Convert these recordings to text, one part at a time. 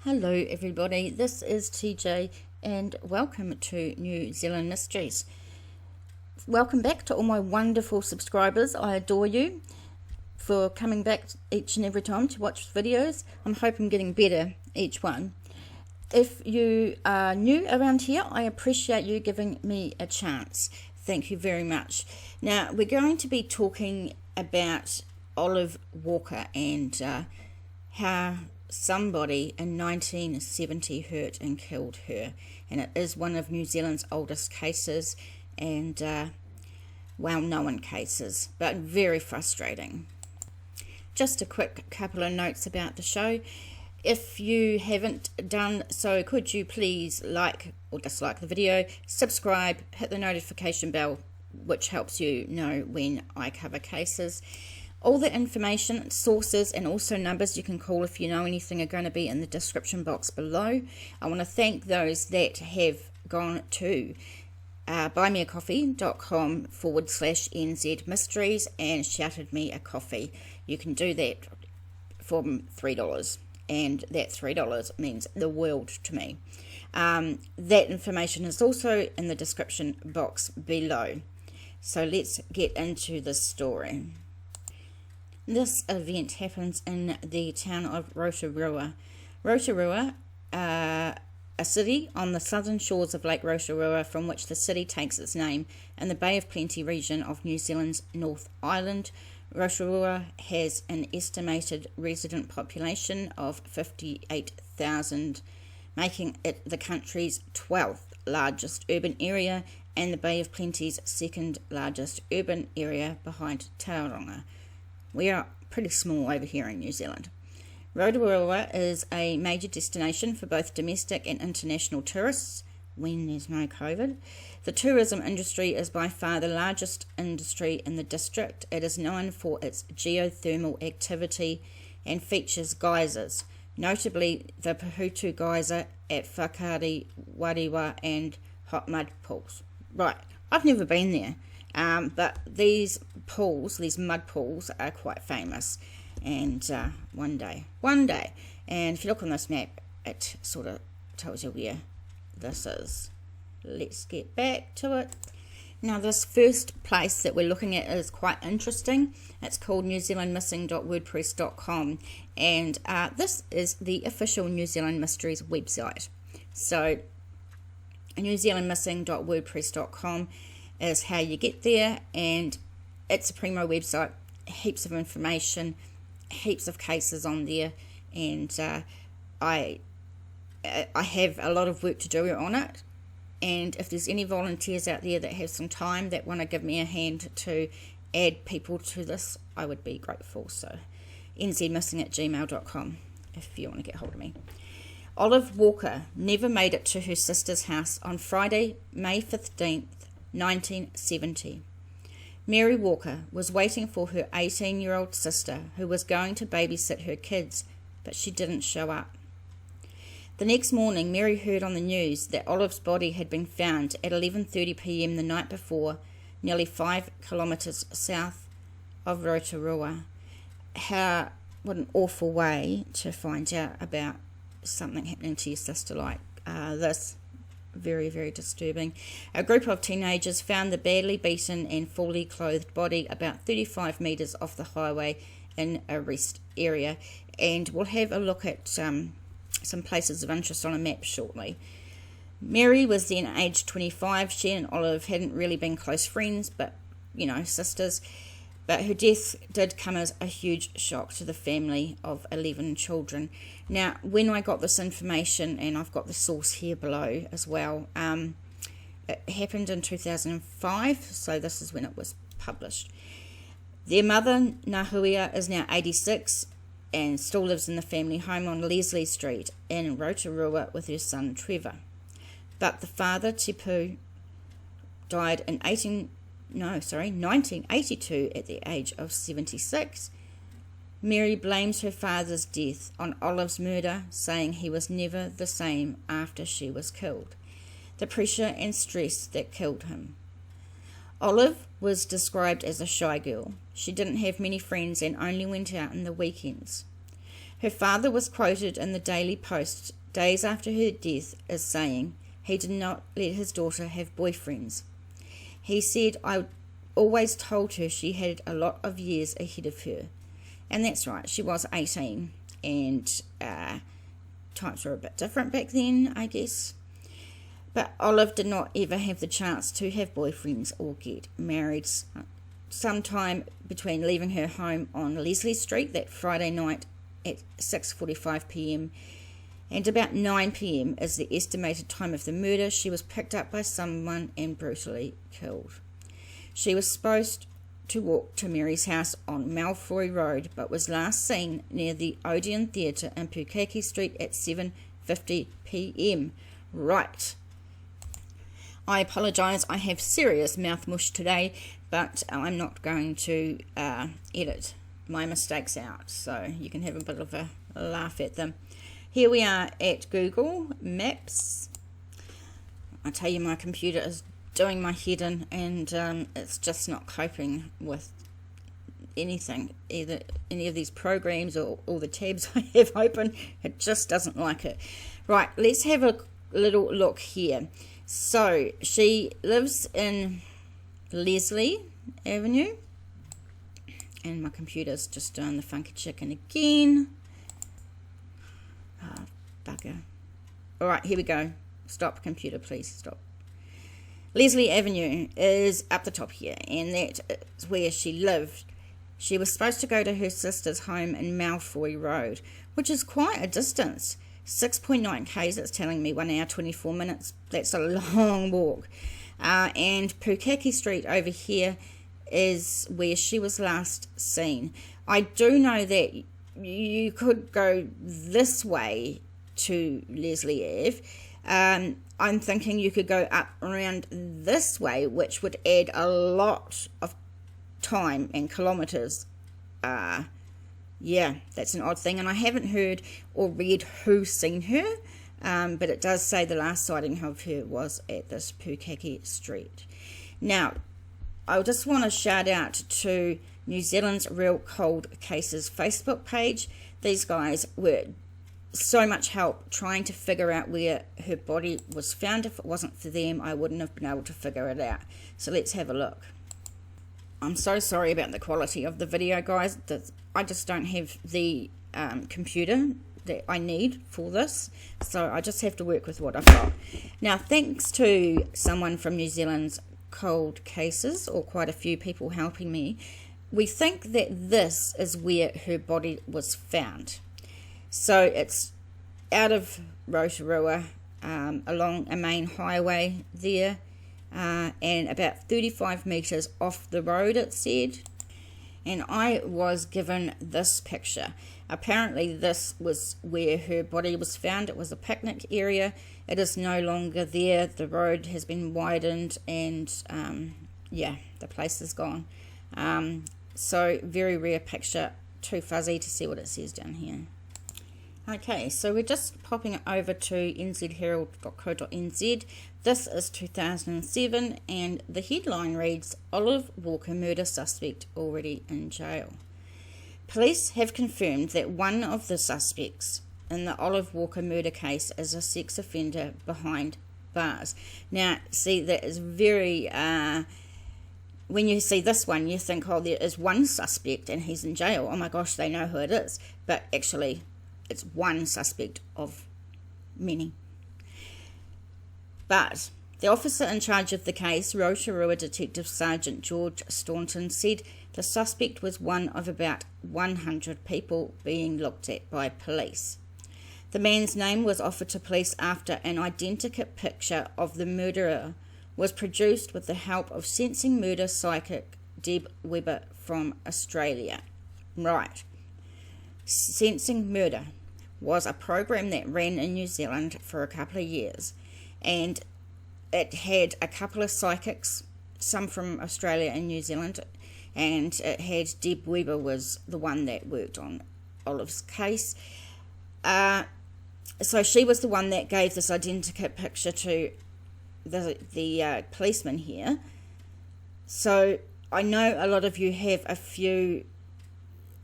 Hello everybody, this is TJ and welcome to New Zealand Mysteries. Welcome back to all my wonderful subscribers. I adore you for coming back each and every time to watch videos. I'm hoping I'm getting better each one. If you are new around here, I appreciate you giving me a chance. Thank you very much. Now we're going to be talking about Olive Walker and how somebody in 1970 hurt and killed her, and it is one of New Zealand's oldest cases and well-known cases, but very frustrating. Just a quick couple of notes about the show. If you haven't done so, could you please like or dislike the video, subscribe, hit the notification bell, which helps you know when I cover cases. All the information, sources, and also numbers you can call if you know anything are going to be in the description box below. I want to thank those that have gone to buymeacoffee.com/NZ Mysteries and shouted me a coffee. You can do that for $3, and that $3 means the world to me. That information is also in the description box below. So let's get into this story. This event happens in the town of Rotorua. Rotorua, a city on the southern shores of Lake Rotorua, from which the city takes its name, in the Bay of Plenty region of New Zealand's North Island. Rotorua has an estimated resident population of 58,000, making it the country's 12th largest urban area and the Bay of Plenty's second largest urban area behind Tauranga. We are pretty small over here in New Zealand. Rotorua is a major destination for both domestic and international tourists when there's no COVID. The tourism industry is by far the largest industry in the district. It is known for its geothermal activity and features geysers, notably the Pahutu geyser at Whakari, Wariwa, and hot mud pools. Right, I've never been there. But these pools, these mud pools, are quite famous, and one day, and if you look on this map, it sort of tells you where this is. Let's get back to it. Now, this first place that we're looking at is quite interesting. It's called newzealandmissing.wordpress.com, and this is the official New Zealand Mysteries website. So, newzealandmissing.wordpress.com is how you get there, and it's a primo website, heaps of information, heaps of cases on there, and I have a lot of work to do on it, and if there's any volunteers out there that have some time that want to give me a hand to add people to this, I would be grateful. So nzmissing@gmail.com if you want to get hold of me. Olive Walker never made it to her sister's house on Friday, May 15th, 1970. Mary Walker was waiting for her 18-year-old sister who was going to babysit her kids, but she didn't show up. The next morning, Mary heard on the news that Olive's body had been found at 11:30 p.m. the night before, nearly 5 kilometres south of Rotorua. What an awful way to find out about something happening to your sister like this. Very, very disturbing. A group of teenagers found the badly beaten and fully clothed body about 35 metres off the highway in a rest area, and we'll have a look at some places of interest on a map shortly. Mary was then aged 25. She and Olive hadn't really been close friends, but, you know, sisters. But her death did come as a huge shock to the family of 11 children. Now, when I got this information, and I've got the source here below as well, it happened in 2005, so this is when it was published. Their mother, Nahuia, is now 86 and still lives in the family home on Leslie Street in Rotorua with her son Trevor. But the father, Tipu, died in 1982 at the age of 76. Mary blames her father's death on Olive's murder, saying he was never the same after she was killed. The pressure and stress that killed him. Olive was described as a shy girl. She didn't have many friends and only went out on the weekends. Her father was quoted in the Daily Post days after her death as saying he did not let his daughter have boyfriends. He said, "I always told her she had a lot of years ahead of her." And that's right, she was 18, and times were a bit different back then, I guess. But Olive did not ever have the chance to have boyfriends or get married. Sometime between leaving her home on Leslie Street that Friday night at 6:45 p.m. and about 9 p.m. is the estimated time of the murder, she was picked up by someone and brutally killed. She was supposed to walk to Mary's house on Malfoy Road, but was last seen near the Odeon Theatre in Pukaki Street at 7:50 p.m. Right. I apologise, I have serious mouth mush today, but I'm not going to edit my mistakes out, so you can have a bit of a laugh at them. Here we are at Google Maps. I tell you, my computer is doing my head in, and it's just not coping with anything, either any of these programs or all the tabs I have open. It just doesn't like it. Right, let's have a little look here. So she lives in Leslie Avenue, and my computer's just doing the funky chicken again. Oh, bugger. Alright, here we go. Stop, computer, please stop. Leslie Avenue is up the top here, and that is where she lived. She was supposed to go to her sister's home in Malfoy Road, which is quite a distance. 6.9 k's, it's telling me, 1 hour 24 minutes. That's a long walk. And Pukaki Street over here is where she was last seen. I do know that you could go this way to Leslie Ave. I'm thinking you could go up around this way, which would add a lot of time and kilometres. Yeah, that's an odd thing, and I haven't heard or read who's seen her, but it does say the last sighting of her was at this Pukaki Street. Now, I just want to shout out to New Zealand's Real Cold Cases Facebook page. These guys were so much help trying to figure out where her body was found. If it wasn't for them, I wouldn't have been able to figure it out. So let's have a look. I'm so sorry about the quality of the video, guys. I just don't have the computer that I need for this, so I just have to work with what I've got. Now, thanks to someone from New Zealand's Cold Cases, or quite a few people helping me, we think that this is where her body was found. So it's out of Rotorua, along a main highway there, and about 35 metres off the road, it said. And I was given this picture. Apparently this was where her body was found. It was a picnic area. It is no longer there. The road has been widened, and yeah, the place is gone. So very rare picture. Too fuzzy to see what it says down here. Okay, so we're just popping over to nzherald.co.nz. This is 2007, and the headline reads, Olive Walker murder suspect already in jail. Police have confirmed that one of the suspects in the Olive Walker murder case is a sex offender behind bars. Now, see, that is very... when you see this one, you think, oh, there is one suspect and he's in jail. Oh my gosh, they know who it is. But actually, it's one suspect of many. But the officer in charge of the case, Rotorua Detective Sergeant George Staunton, said the suspect was one of about 100 people being looked at by police. The man's name was offered to police after an identical picture of the murderer was produced with the help of sensing murder psychic Deb Webber from Australia. Right. Sensing Murder was a program that ran in New Zealand for a couple of years, and it had a couple of psychics, some from Australia and New Zealand, and it had Deb Webber was the one that worked on Olive's case. So she was the one that gave this identical picture to the policeman here. So I know a lot of you have a few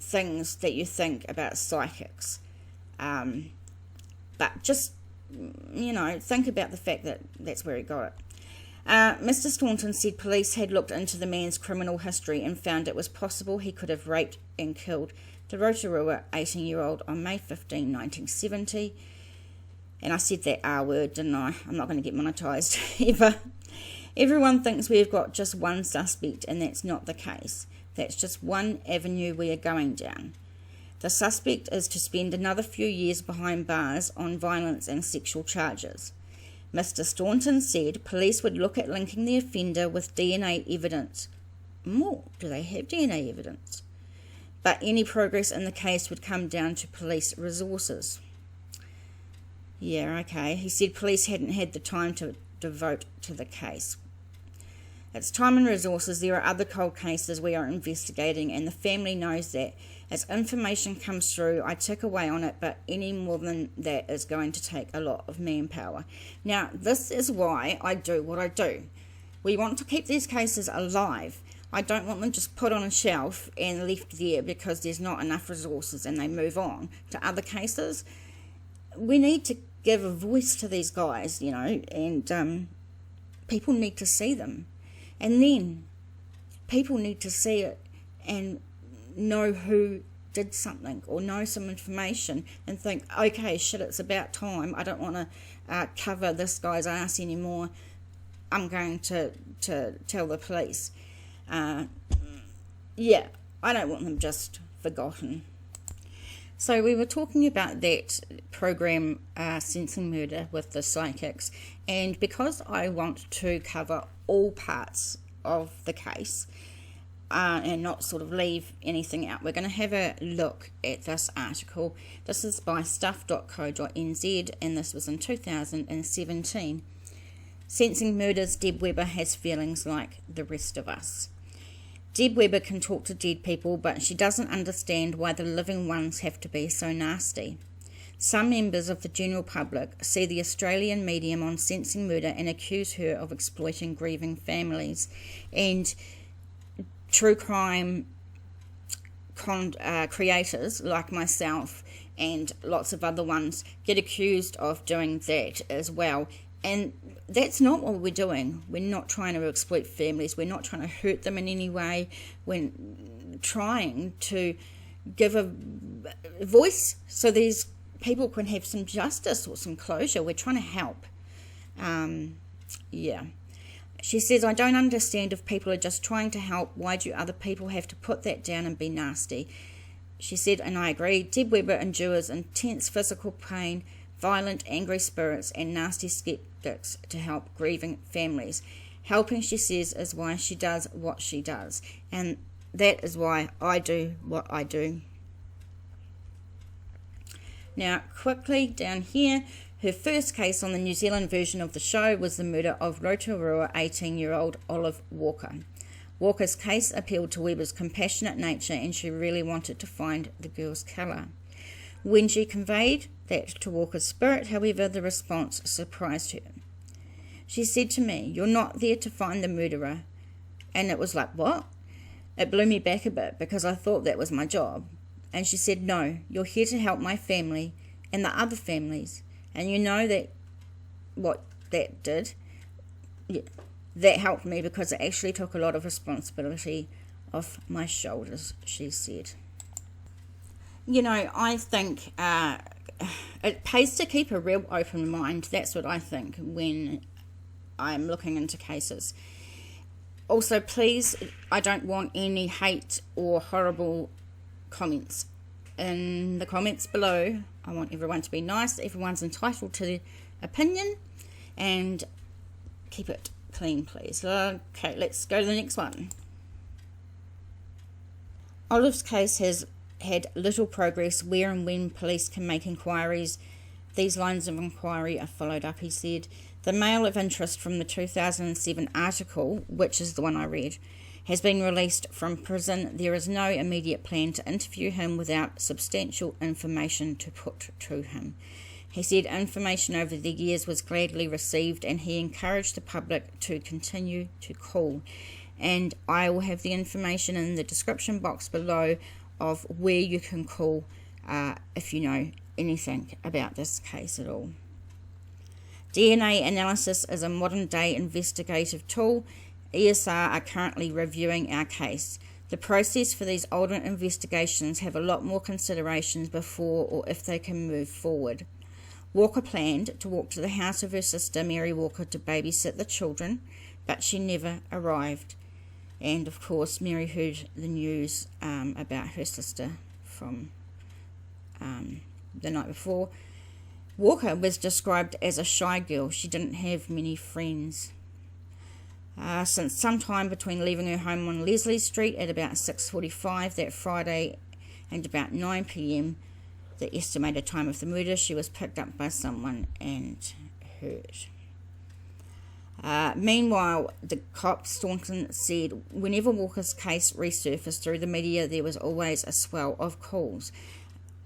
things that you think about psychics. But just, think about the fact that that's where he got it. Mr. Staunton said police had looked into the man's criminal history and found it was possible he could have raped and killed the Rotorua 18-year-old on May 15, 1970. And I said that R word, didn't I? I'm not going to get monetised ever. Everyone thinks we've got just one suspect, and that's not the case. That's just one avenue we are going down. The suspect is to spend another few years behind bars on violence and sexual charges. Mr. Staunton said police would look at linking the offender with DNA evidence. Do they have DNA evidence? But any progress in the case would come down to police resources. Yeah, okay. He said police hadn't had the time to devote to the case. It's time and resources. There are other cold cases we are investigating, and the family knows that. As information comes through, I tick away on it, but any more than that is going to take a lot of manpower. Now, this is why I do what I do. We want to keep these cases alive. I don't want them just put on a shelf and left there because there's not enough resources and they move on to other cases. We need to give a voice to these guys, and people need to see them. And then people need to see it and know who did something or know some information and think, okay, shit, it's about time. I don't want to cover this guy's ass anymore. I'm going to tell the police. I don't want them just forgotten. So we were talking about that program, Sensing Murder, with the psychics, and because I want to cover all parts of the case and not sort of leave anything out, we're going to have a look at this article. This is by stuff.co.nz, and this was in 2017. Sensing Murders, Deb Webber has feelings like the rest of us. Deb Webber can talk to dead people, but she doesn't understand why the living ones have to be so nasty. Some members of the general public see the Australian medium on Sensing Murder and accuse her of exploiting grieving families. And true crime creators like myself and lots of other ones get accused of doing that as well. And that's not what we're doing. We're not trying to exploit families. We're not trying to hurt them in any way. We're trying to give a voice so these people can have some justice or some closure. We're trying to help. She says, I don't understand if people are just trying to help. Why do other people have to put that down and be nasty? She said, and I agree, Deb Webber endures intense physical pain, violent, angry spirits, and nasty skeptics to help grieving families. Helping, she says, is why she does what she does. And that is why I do what I do. Now, quickly down here, her first case on the New Zealand version of the show was the murder of Rotorua 18-year-old Olive Walker. Walker's case appealed to Webber's compassionate nature, and she really wanted to find the girl's killer. When she conveyed that to Walker's spirit, however, the response surprised her. She said to me, "You're not there to find the murderer." And it was like, what? It blew me back a bit because I thought that was my job. And she said, "No, you're here to help my family and the other families." And you know that what that did? Yeah, that helped me because it actually took a lot of responsibility off my shoulders, she said. I think it pays to keep a real open mind. That's what I think when I'm looking into cases. Also, please, I don't want any hate or horrible comments in the comments below. I want everyone to be nice. Everyone's entitled to their opinion, and keep it clean, please. Okay, let's go to the next one. Olive's case has had little progress. Where and when police can make inquiries, these lines of inquiry are followed up, he said. The mail of interest from the 2007 article, which is the one I read, has been released from prison. There is no immediate plan to interview him without substantial information to put to him. He said information over the years was gladly received, and he encouraged the public to continue to call. And I will have the information in the description box below of where you can call if you know anything about this case at all. DNA analysis is a modern-day investigative tool. ESR are currently reviewing our case. The process for these older investigations have a lot more considerations before or if they can move forward. Walker planned to walk to the house of her sister Mary Walker to babysit the children, but she never arrived. And of course Mary heard the news about her sister from the night before. Walker was described as a shy girl. She didn't have many friends. Since sometime between leaving her home on Leslie Street at about 6:45 that Friday and about 9 p.m, the estimated time of the murder, she was picked up by someone and hurt. Meanwhile, the cop Staunton said whenever Walker's case resurfaced through the media, there was always a swell of calls.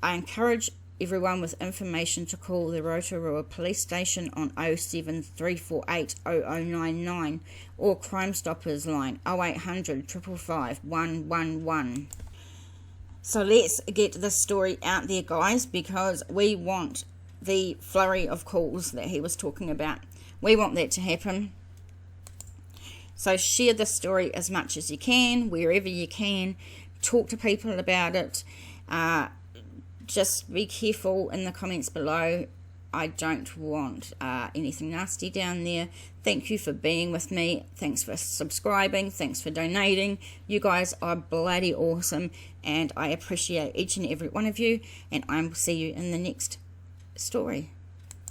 I encourage everyone with information to call the Rotorua Police Station on 07348 0099 or Crimestoppers line 0800 555 111. So let's get this story out there, guys, because we want the flurry of calls that he was talking about. We want that to happen. So share this story as much as you can, wherever you can. Talk to people about it. Just be careful in the comments below. I don't want anything nasty down there. Thank you for being with me. Thanks for subscribing. Thanks for donating. You guys are bloody awesome, and I appreciate each and every one of you, and I will see you in the next story.